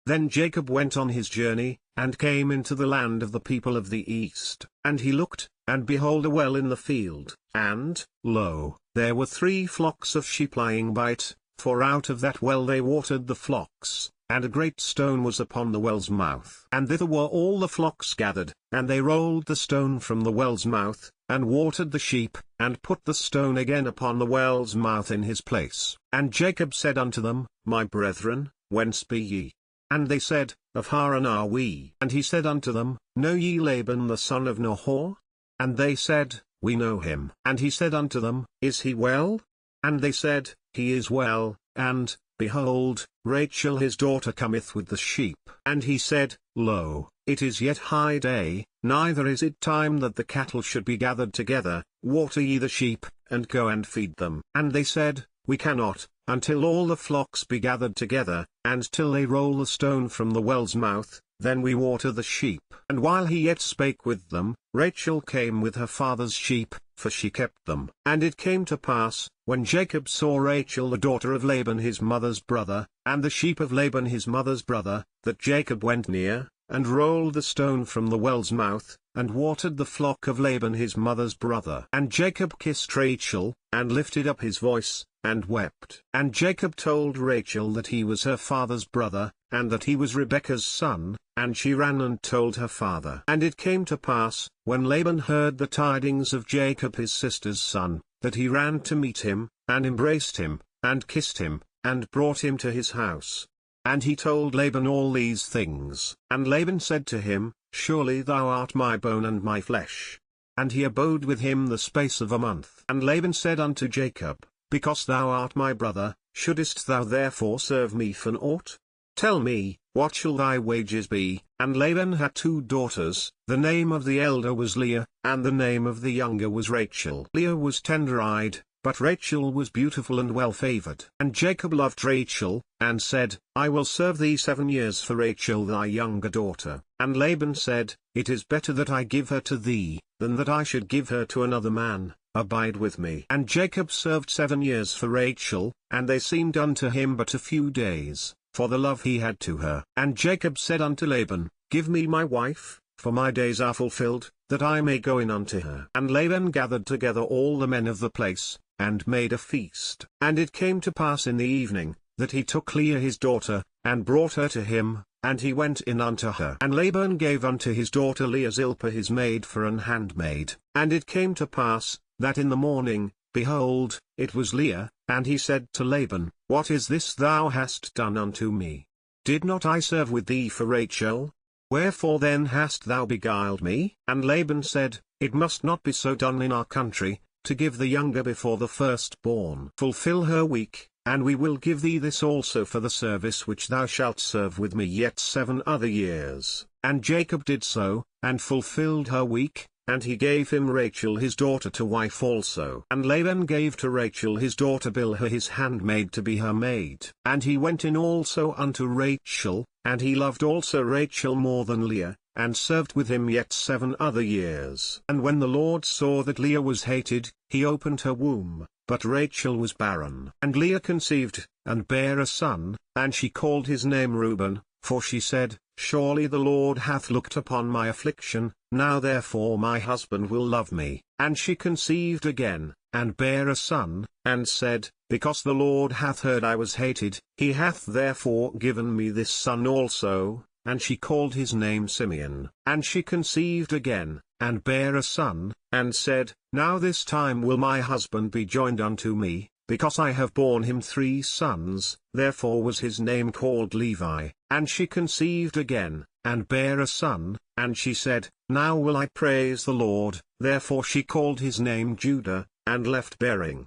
Then Jacob went on his journey, and came into the land of the people of the east. And he looked, and behold a well in the field, and, lo, there were 3 flocks of sheep lying by it, for out of that well they watered the flocks. And a great stone was upon the well's mouth. And thither were all the flocks gathered, and they rolled the stone from the well's mouth, and watered the sheep, and put the stone again upon the well's mouth in his place. And Jacob said unto them, My brethren, whence be ye? And they said, Of Haran are we. And he said unto them, Know ye Laban the son of Nahor? And they said, We know him. And he said unto them, Is he well? And they said, He is well, and, behold, Rachel his daughter cometh with the sheep. And he said, Lo, it is yet high day, neither is it time that the cattle should be gathered together, water ye the sheep, and go and feed them. And they said, We cannot, until all the flocks be gathered together, and till they roll the stone from the well's mouth, then we water the sheep. And while he yet spake with them, Rachel came with her father's sheep, for she kept them. And it came to pass, when Jacob saw Rachel the daughter of Laban his mother's brother, and the sheep of Laban his mother's brother, that Jacob went near, and rolled the stone from the well's mouth, and watered the flock of Laban his mother's brother. And Jacob kissed Rachel, and lifted up his voice, and wept. And Jacob told Rachel that he was her father's brother, and that he was Rebekah's son, and she ran and told her father. And it came to pass, when Laban heard the tidings of Jacob his sister's son, that he ran to meet him, and embraced him, and kissed him, and brought him to his house. And he told Laban all these things. And Laban said to him, Surely thou art my bone and my flesh. And he abode with him the space of a month. And Laban said unto Jacob, Because thou art my brother, shouldest thou therefore serve me for naught? Tell me, what shall thy wages be? And Laban had 2 daughters, the name of the elder was Leah, and the name of the younger was Rachel. Leah was tender-eyed, but Rachel was beautiful and well-favored. And Jacob loved Rachel, and said, I will serve thee 7 years for Rachel thy younger daughter. And Laban said, It is better that I give her to thee, than that I should give her to another man. Abide with me. And Jacob served 7 years for Rachel, and they seemed unto him but a few days, for the love he had to her. And Jacob said unto Laban, Give me my wife, for my days are fulfilled, that I may go in unto her. And Laban gathered together all the men of the place, and made a feast. And it came to pass in the evening, that he took Leah his daughter, and brought her to him, and he went in unto her. And Laban gave unto his daughter Leah Zilpah his maid for an handmaid. And it came to pass, that in the morning, behold, it was Leah, and he said to Laban, What is this thou hast done unto me? Did not I serve with thee for Rachel? Wherefore then hast thou beguiled me? And Laban said, It must not be so done in our country, to give the younger before the firstborn. Fulfill her week, and we will give thee this also for the service which thou shalt serve with me yet 7 other years. And Jacob did so, and fulfilled her week, and he gave him Rachel his daughter to wife also. And Laban gave to Rachel his daughter Bilhah his handmaid to be her maid. And he went in also unto Rachel, and he loved also Rachel more than Leah, and served with him yet 7 other years. And when the Lord saw that Leah was hated, he opened her womb, but Rachel was barren. And Leah conceived, and bare a son, and she called his name Reuben, for she said, Surely the Lord hath looked upon my affliction, now therefore my husband will love me. And she conceived again, and bare a son, and said, Because the Lord hath heard I was hated, he hath therefore given me this son also. And she called his name Simeon. And she conceived again, and bare a son, and said, Now this time will my husband be joined unto me, because I have borne him 3 sons, therefore was his name called Levi. And she conceived again, and bare a son, and she said, Now will I praise the Lord, therefore she called his name Judah, and left bearing.